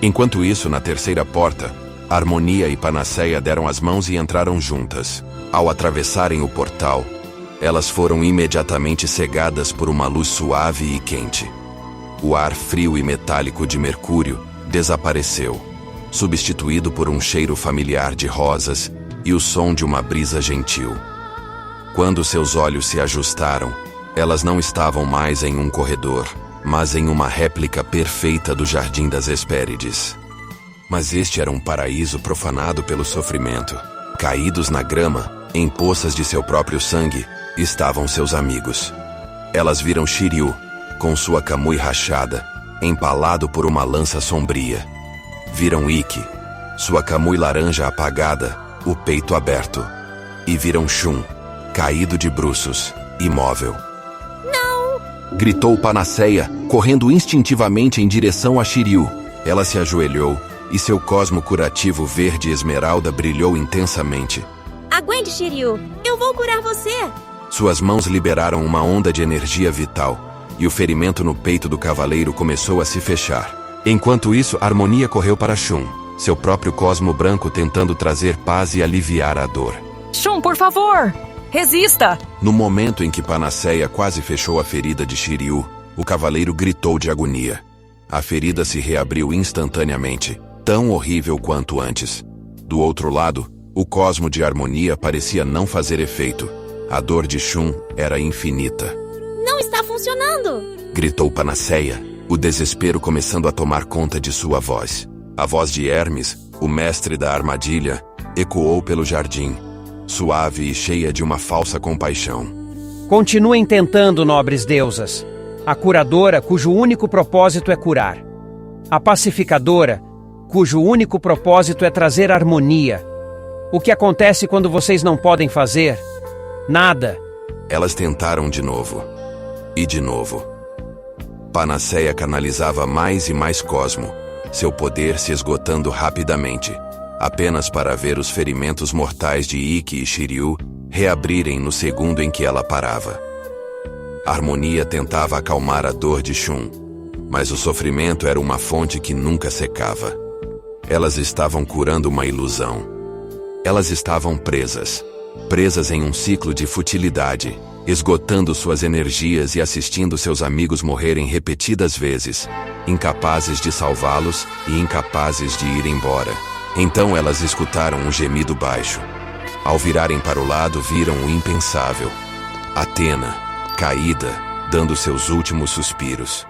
Enquanto isso, na terceira porta, Harmonia e Panaceia deram as mãos e entraram juntas. Ao atravessarem o portal, elas foram imediatamente cegadas por uma luz suave e quente. O ar frio e metálico de Mercúrio desapareceu, substituído por um cheiro familiar de rosas e o som de uma brisa gentil. Quando seus olhos se ajustaram, elas não estavam mais em um corredor, mas em uma réplica perfeita do Jardim das Hespérides. Mas este era um paraíso profanado pelo sofrimento. Caídos na grama, em poças de seu próprio sangue, estavam seus amigos. Elas viram Shiryu, com sua Kamui rachada, empalado por uma lança sombria. Viram Ikki, sua Kamui laranja apagada, o peito aberto. E viram Shun, caído de bruços, imóvel. Não! Gritou Panaceia, correndo instintivamente em direção a Shiryu. Ela se ajoelhou, e seu cosmo curativo verde esmeralda brilhou intensamente. Aguente, Shiryu. Eu vou curar você. Suas mãos liberaram uma onda de energia vital, e o ferimento no peito do cavaleiro começou a se fechar. Enquanto isso, Harmonia correu para Shun, seu próprio cosmo branco tentando trazer paz e aliviar a dor. Shun, por favor! Resista! No momento em que Panaceia quase fechou a ferida de Shiryu, o cavaleiro gritou de agonia. A ferida se reabriu instantaneamente, tão horrível quanto antes. Do outro lado, o cosmo de Harmonia parecia não fazer efeito. A dor de Shun era infinita. Não está funcionando! Gritou Panaceia, o desespero começando a tomar conta de sua voz. A voz de Hermes, o mestre da armadilha, ecoou pelo jardim, suave e cheia de uma falsa compaixão. Continuem tentando, nobres deusas. A curadora, cujo único propósito é curar. A pacificadora, cujo único propósito é trazer harmonia. O que acontece quando vocês não podem fazer? Nada. Elas tentaram de novo. E de novo. Panaceia canalizava mais e mais cosmo, seu poder se esgotando rapidamente, apenas para ver os ferimentos mortais de Ikki e Shiryu reabrirem no segundo em que ela parava. A Harmonia tentava acalmar a dor de Shun, mas o sofrimento era uma fonte que nunca secava. Elas estavam curando uma ilusão. Elas estavam presas em um ciclo de futilidade, esgotando suas energias e assistindo seus amigos morrerem repetidas vezes, incapazes de salvá-los e incapazes de ir embora. Então elas escutaram um gemido baixo. Ao virarem para o lado, viram o impensável. Athena, caída, dando seus últimos suspiros.